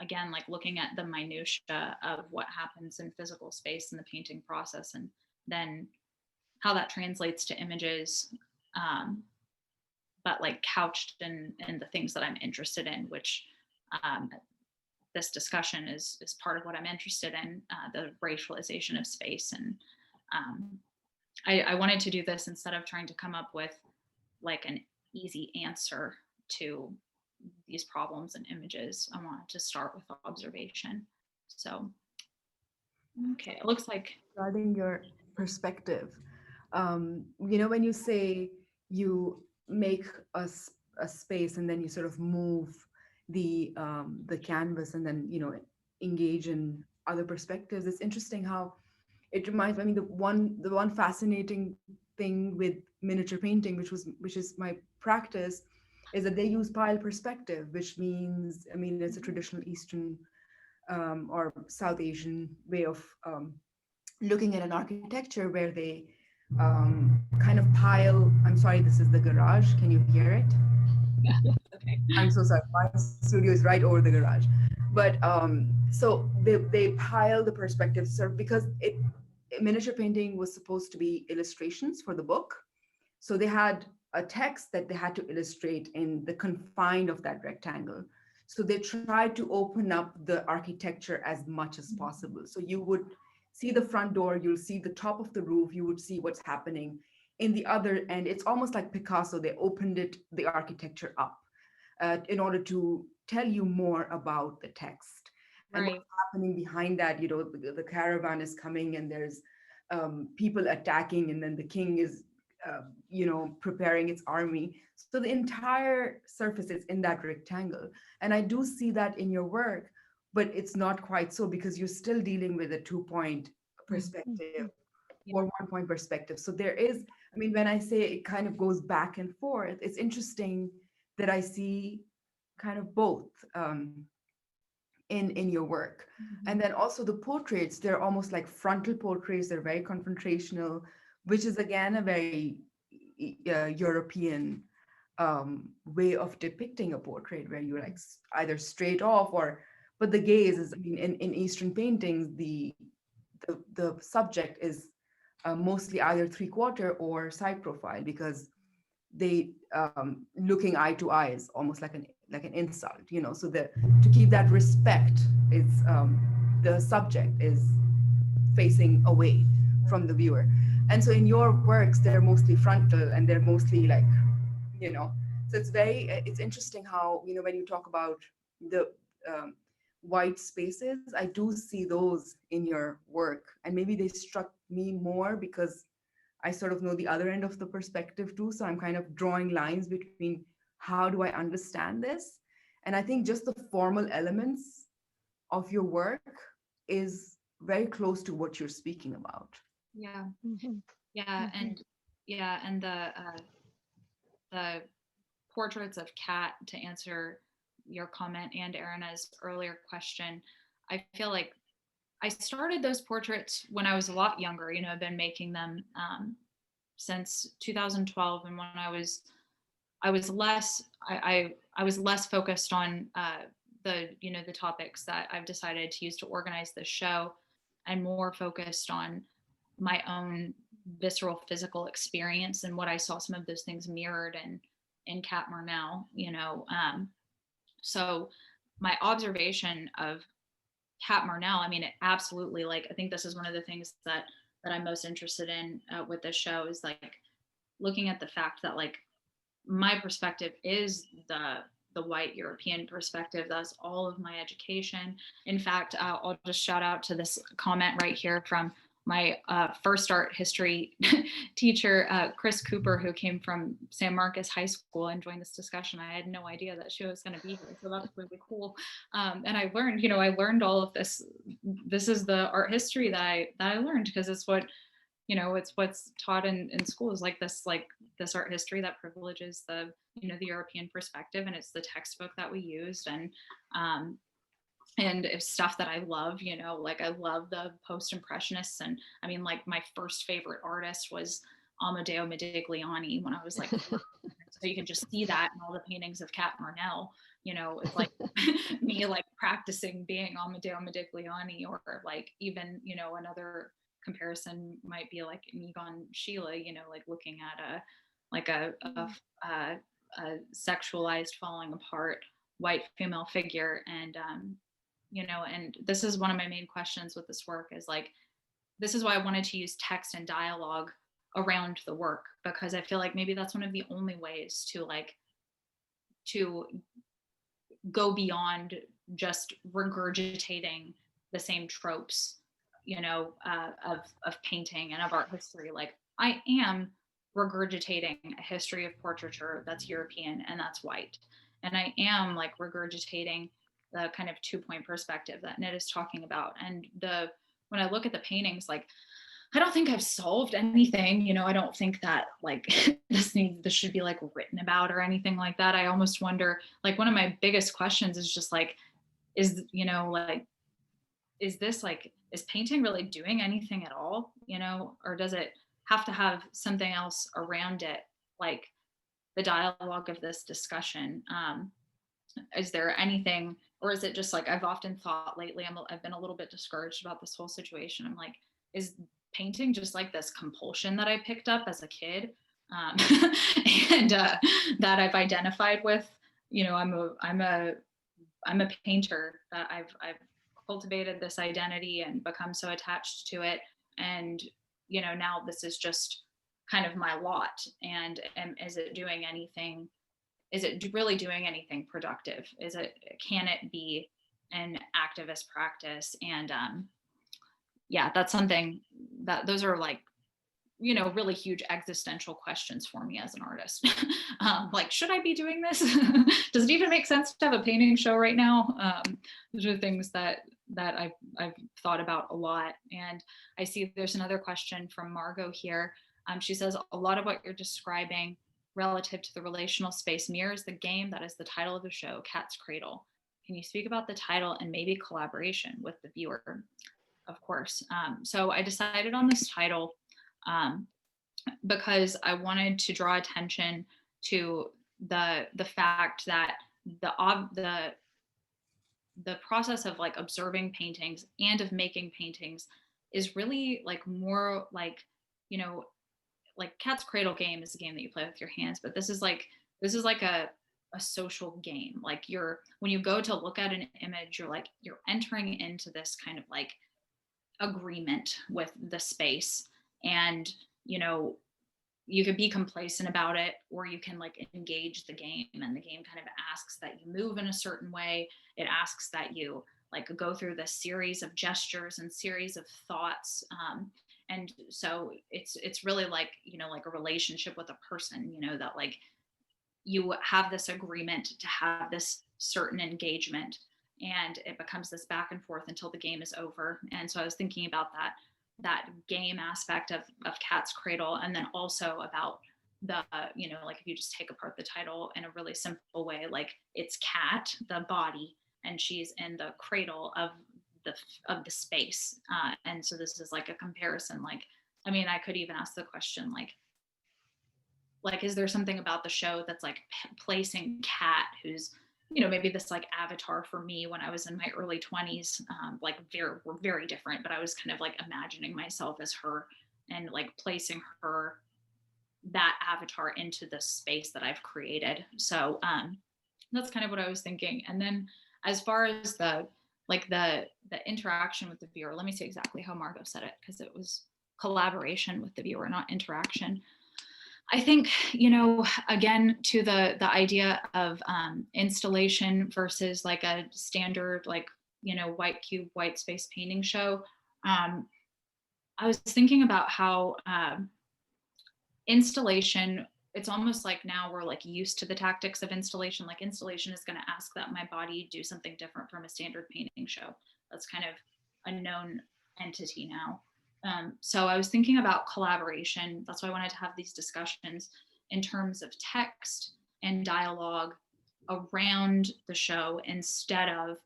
[SPEAKER 1] again, like looking at the minutia of what happens in physical space in the painting process, and then how that translates to images, but like couched in the things that I'm interested in, which this discussion is part of what I'm interested in, the racialization of space. And I wanted to do this instead of trying to come up with like an easy answer to these problems and images. I wanted to start with observation. So, okay, it looks like.
[SPEAKER 2] Regarding your perspective, you know, when you say you make a space and then you sort of move the canvas and then, you know, engage in other perspectives, it's interesting how it reminds me. I mean, the one fascinating thing with miniature painting, which is my practice, is that they use pile perspective, which means, I mean, it's a traditional Eastern or South Asian way of looking at an architecture where they kind of pile. I'm sorry, this is the garage. Can you hear it?
[SPEAKER 1] Okay.
[SPEAKER 2] I'm so sorry. My studio is right over the garage. But so they pile the perspectives, sort of, because miniature painting was supposed to be illustrations for the book. So they had a text that they had to illustrate in the confine of that rectangle. So they tried to open up the architecture as much as possible. So you would see the front door, you'll see the top of the roof, you would see what's happening in the other end. It's almost like Picasso. They opened the architecture up in order to tell you more about the text. And
[SPEAKER 1] Right.
[SPEAKER 2] what's happening behind that, you know, the caravan is coming and there's people attacking, and then the king is you know, preparing its army. So the entire surface is in that rectangle. And I do see that in your work, but it's not quite so, because you're still dealing with a 2-point perspective or 1-point perspective. So there is, I mean, when I say it kind of goes back and forth, it's interesting that I see kind of both in your work. And then also the portraits, they're almost like frontal portraits. They're very confrontational, which is again a very European way of depicting a portrait, where you're like either straight off or, but the gaze is, I mean, in Eastern paintings, the subject is mostly either three-quarter or side profile, because they looking eye to eye is almost like an insult, you know. So the to keep that respect, it's the subject is facing away from the viewer. And so in your works, they're mostly frontal, and they're mostly like, you know, so it's interesting how, you know, when you talk about the white spaces, I do see those in your work, and maybe they struck me more because I sort of know the other end of the perspective too. So I'm kind of drawing lines between how do I understand this? And I think just the formal elements of your work is very close to what you're speaking about.
[SPEAKER 1] Yeah.
[SPEAKER 3] Mm-hmm.
[SPEAKER 1] Yeah.
[SPEAKER 3] Mm-hmm.
[SPEAKER 1] And the portraits of Kat, to answer your comment and Arina's earlier question, I feel like I started those portraits when I was a lot younger. You know, I've been making them since 2012, and when I was less I was less focused on the, you know, the topics that I've decided to use to organize this show, and more focused on my own visceral physical experience and what I saw some of those things mirrored in Kat Marnell, you know. So my observation of Kat Marnell, I mean, it absolutely, like, I think this is one of the things that I'm most interested in with this show, is like looking at the fact that, like, my perspective is the white European perspective. That's all of my education. In fact, I'll just shout out to this comment right here from my first art history teacher, Chris Cooper, who came from San Marcos High School and joined this discussion. I had no idea that she was going to be here, so that's really cool. And I learned, you know, I learned all of this. This is the art history that I learned, because it's what, you know, it's what's taught in schools, like this art history that privileges the, you know, the European perspective, and it's the textbook that we used. And it's stuff that I love, you know, like I love the post-impressionists. And I mean, like, my first favorite artist was Amedeo Modigliani when I was like, so you can just see that in all the paintings of Kat Marnell. You know, it's like me like practicing being Amedeo Modigliani, or like even, you know, another comparison might be like Egon Schiele, you know, like looking at a sexualized, falling apart white female figure. And you know, and this is one of my main questions with this work, is like, this is why I wanted to use text and dialogue around the work, because I feel like maybe that's one of the only ways to like to go beyond just regurgitating the same tropes, you know, of painting and of art history. Like, I am regurgitating a history of portraiture that's European and that's white, and I am like regurgitating the kind of 2-point perspective that Ned is talking about. And when I look at the paintings, like, I don't think I've solved anything, you know. I don't think that like this should be like written about or anything like that. I almost wonder, like, one of my biggest questions is just like, is, you know, like, is painting really doing anything at all, you know, or does it have to have something else around it, like the dialogue of this discussion? Is there anything, or is it just like, I've often thought lately, I've been a little bit discouraged about this whole situation. I'm like, is painting just like this compulsion that I picked up as a kid, and that I've identified with? You know, I'm a painter, that I've cultivated this identity and become so attached to it, and you know, now this is just kind of my lot. And is it doing anything? Is it really doing anything productive? Can it be an activist practice? And yeah, that's something that, those are like, you know, really huge existential questions for me as an artist. Like, should I be doing this? Does it even make sense to have a painting show right now? Those are things that I've thought about a lot. And I see there's another question from Margot here. She says, a lot of what you're describing relative to the relational space mirrors the game that is the title of the show, Cat's Cradle. can you speak about the title and maybe collaboration with the viewer, of course. So I decided on this title because I wanted to draw attention to the fact that the process of like observing paintings and of making paintings is really like more like, you know, like Cat's Cradle game is a game that you play with your hands, but this is like a social game. Like when you go to look at an image, you're entering into this kind of like agreement with the space. And you know, you could be complacent about it, or you can like engage the game, and the game kind of asks that you move in a certain way. It asks that you like go through this series of gestures and series of thoughts. And so it's really like, you know, like a relationship with a person, you know, that like you have this agreement to have this certain engagement, and it becomes this back and forth until the game is over. And so I was thinking about that game aspect of Cat's Cradle, and then also about the, you know, like if you just take apart the title in a really simple way, like it's Cat, the body, and she's in the cradle of the space. And so this is like a comparison. Like, I mean, I could even ask the question like is there something about the show that's like placing Cat, who's, you know, maybe this like avatar for me when I was in my early 20s, like we're very different, but I was kind of like imagining myself as her and like placing her, that avatar, into the space that I've created. So that's kind of what I was thinking. And then as far as the interaction with the viewer, let me see exactly how Margot said it, because it was collaboration with the viewer, not interaction. I think, you know, again, to the idea of installation versus like a standard, like, you know, white cube, white space painting show. I was thinking about how installation, it's almost like now we're like used to the tactics of installation. Like installation is going to ask that my body do something different from a standard painting show. That's kind of a known entity now. So I was thinking about collaboration. That's why I wanted to have these discussions in terms of text and dialogue around the show, instead of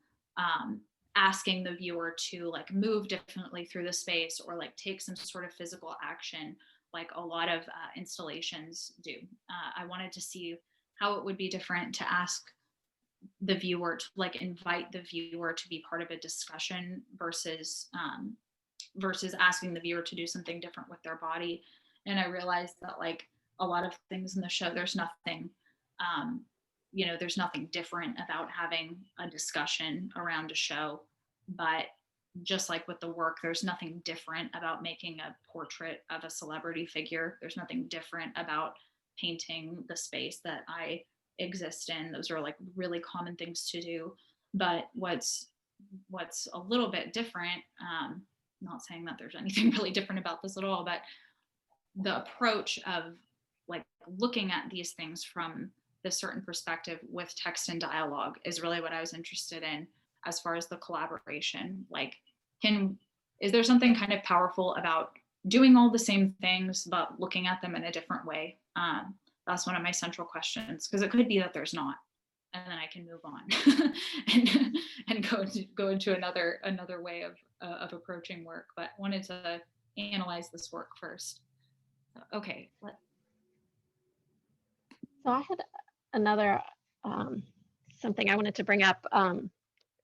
[SPEAKER 1] asking the viewer to like move differently through the space or like take some sort of physical action like a lot of installations do. I wanted to see how it would be different to ask the viewer to like invite the viewer to be part of a discussion versus asking the viewer to do something different with their body. And I realized that like a lot of things in the show, there's nothing, you know, there's nothing different about having a discussion around a show. But just like with the work, there's nothing different about making a portrait of a celebrity figure. There's nothing different about painting the space that I exist in. Those are like really common things to do. But what's a little bit different, not saying that there's anything really different about this at all, but the approach of like looking at these things from this certain perspective with text and dialogue is really what I was interested in as far as the collaboration. Like, is there something kind of powerful about doing all the same things but looking at them in a different way? That's one of my central questions, because it could be that there's not, and then I can move on and go into another way of approaching work. But wanted to analyze this work first. Okay.
[SPEAKER 3] So I had another something I wanted to bring up.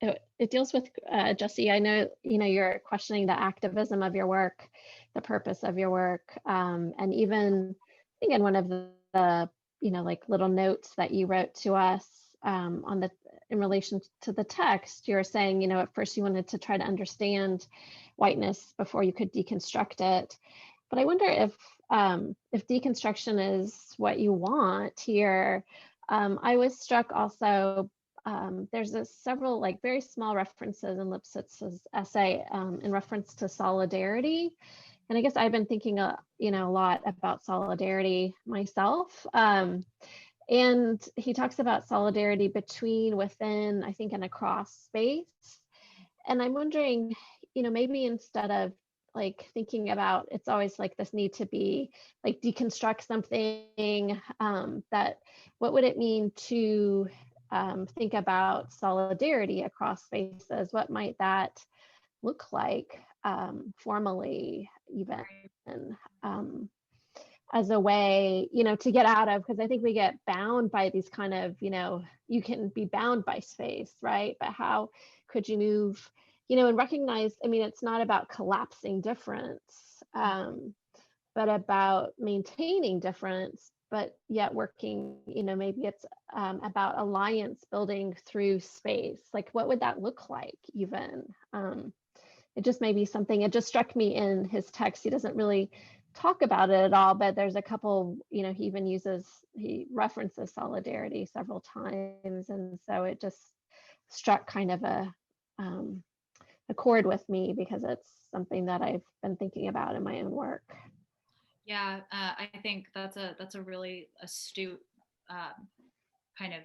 [SPEAKER 3] It deals with Jesse. I know, you know, you're questioning the activism of your work, the purpose of your work, and even I think in one of the you know, like little notes that you wrote to us in relation to the text, you're saying, you know, at first you wanted to try to understand whiteness before you could deconstruct it. But I wonder if deconstruction is what you want here. I was struck also, there's several like very small references in Lipsitz's essay in reference to solidarity. And I guess I've been thinking, you know, a lot about solidarity myself. And he talks about solidarity between, within, I think, and across space. And I'm wondering, you know, maybe instead of like thinking about, it's always like this need to be like deconstruct something, that what would it mean to think about solidarity across spaces, what might that look like formally, even as a way, to get out of, because I think we get bound by these kind of, you can be bound by space, right? But how could you move, and recognize, I mean, it's not about collapsing difference, but about maintaining difference, but yet working, maybe it's about alliance building through space. Like, what would that look like even? It just may be something, it just struck me in his text. He doesn't really talk about it at all, but there's a couple, he references solidarity several times. And so it just struck kind of a chord with me, because it's something that I've been thinking about in my own work.
[SPEAKER 1] Yeah, I think that's a really astute kind of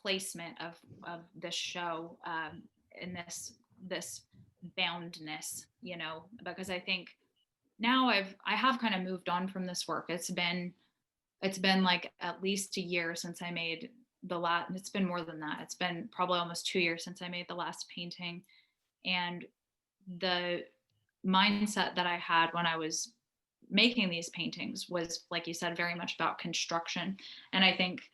[SPEAKER 1] placement of this show in this boundness, because I think now I have kind of moved on from this work. It's been like at least a year since I made the last. It's been more than that. It's been probably almost 2 years since I made the last painting, and the mindset that I had when I was making these paintings was, like you said, very much about construction. And I think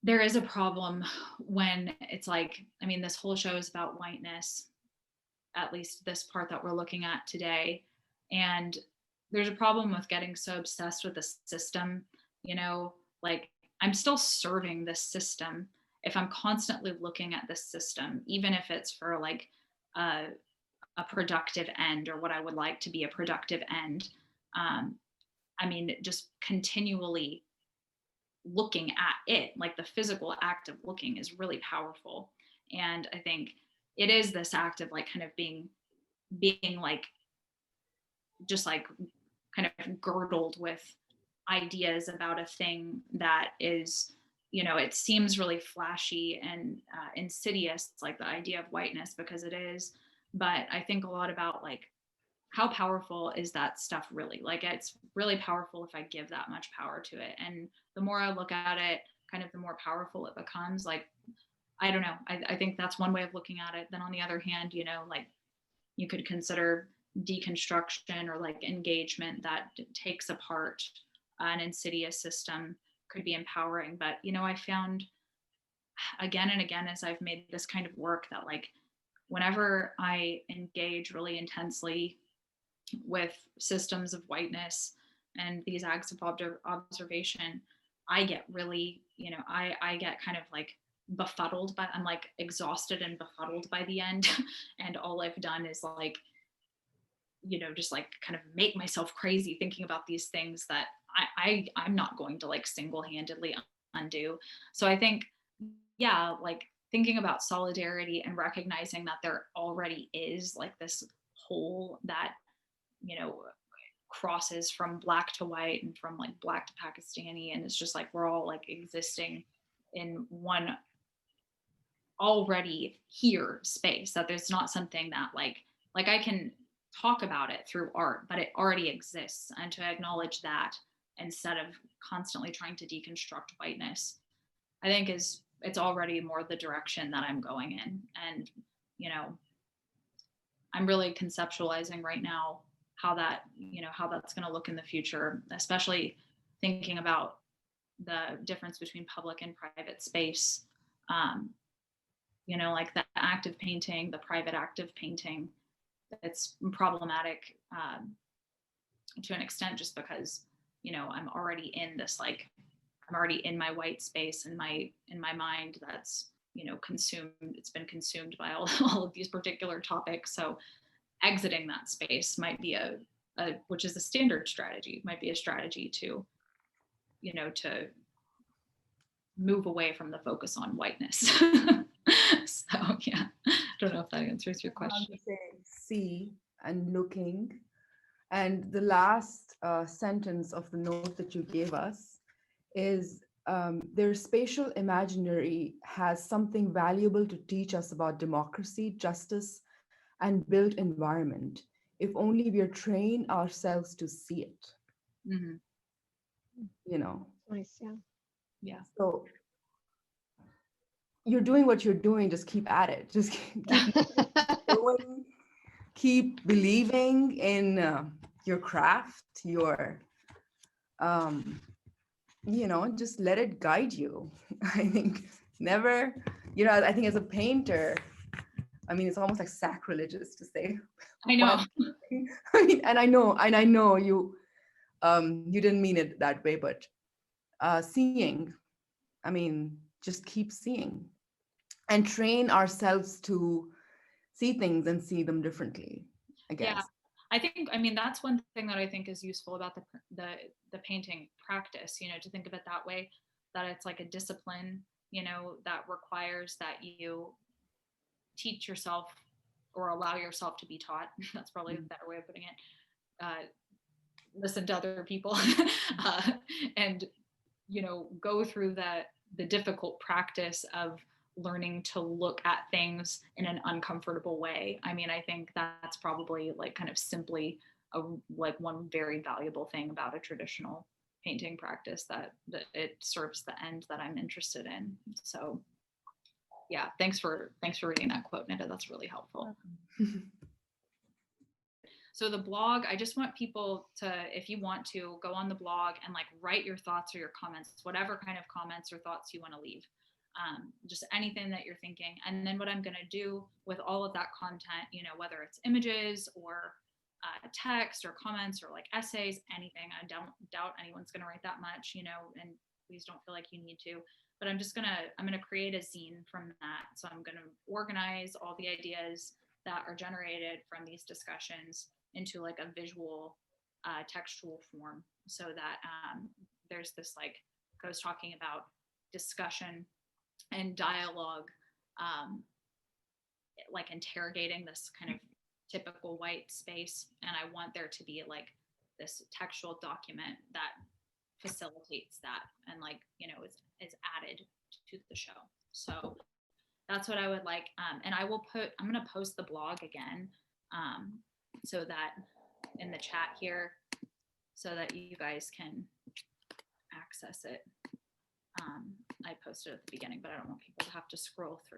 [SPEAKER 1] there is a problem when it's like, I mean, this whole show is about whiteness, at least this part that we're looking at today. And there's a problem with getting so obsessed with the system, like I'm still serving this system if I'm constantly looking at this system, even if it's for like a productive end, or what I would like to be a productive end. I mean, just continually looking at it, like the physical act of looking is really powerful. And I think it is this act of like kind of being like, just like kind of girdled with ideas about a thing that is, it seems really flashy and insidious, like the idea of whiteness, because it is. But I think a lot about like, how powerful is that stuff really? Like, it's really powerful if I give that much power to it. And the more I look at it, kind of the more powerful it becomes. Like, I don't know. I think that's one way of looking at it. Then on the other hand, like you could consider deconstruction or like engagement that takes apart an insidious system could be empowering. But, I found again and again, as I've made this kind of work, that like, whenever I engage really intensely with systems of whiteness and these acts of observation, I get really, I get kind of like befuddled, but I'm like exhausted and befuddled by the end. And all I've done is like, just like kind of make myself crazy thinking about these things that I'm not going to like single-handedly undo. So I think, yeah, like thinking about solidarity and recognizing that there already is like this whole that, crosses from Black to white and from like Black to Pakistani. And it's just like, we're all like existing in one already here space, that there's not something that like I can talk about it through art, but it already exists. And to acknowledge that instead of constantly trying to deconstruct whiteness, I think it's already more the direction that I'm going in. And, I'm really conceptualizing right now how that, how that's going to look in the future, especially thinking about the difference between public and private space. Like the active painting, the private active painting, it's problematic to an extent, just because, I'm already in this, like, I'm already in my white space in my mind that's, consumed. It's been consumed by all of these particular topics. So exiting that space might be a which is a standard strategy, might be a strategy to, to move away from the focus on whiteness. So yeah, I don't know if that answers your question.
[SPEAKER 2] See and looking. And the last sentence of the note that you gave us is, their spatial imaginary has something valuable to teach us about democracy, justice, and built environment, if only we are trained ourselves to see it.
[SPEAKER 1] Mm-hmm.
[SPEAKER 3] Nice, yeah.
[SPEAKER 1] Yeah.
[SPEAKER 2] So you're doing what you're doing, just keep at it. Just keep going, keep believing in your craft, your, just let it guide you. I think never, I think as a painter, I mean, it's almost like sacrilegious to say.
[SPEAKER 1] I know.
[SPEAKER 2] I mean, and I know you, you didn't mean it that way, but seeing, I mean, just keep seeing and train ourselves to see things and see them differently, I guess.
[SPEAKER 1] Yeah. I mean, that's one thing that I think is useful about the painting practice, to think of it that way, that it's like a discipline, that requires that you teach yourself or allow yourself to be taught. That's probably a better way of putting it. Listen to other people and, go through the difficult practice of learning to look at things in an uncomfortable way. I mean, I think that's probably like kind of simply like one very valuable thing about a traditional painting practice, that it serves the end that I'm interested in. So yeah, thanks for reading that quote, Nita. That's really helpful. So the blog, I just want people to, if you want to, go on the blog and like write your thoughts or your comments, whatever kind of comments or thoughts you want to leave. Just anything that you're thinking. And then what I'm going to do with all of that content, whether it's images or text or comments or like essays, anything, I don't doubt anyone's going to write that much, and please don't feel like you need to, but I'm going to create a zine from that. So I'm going to organize all the ideas that are generated from these discussions into like a visual textual form, so that there's this, like I was talking about, discussion and dialogue, like interrogating this kind of typical white space. And I want there to be like this textual document that facilitates that and like, is added to the show. So that's what I would like. And I'm going to post the blog again, so that in the chat here, so that you guys can access it. I posted at the beginning, but I don't want people to have to scroll through.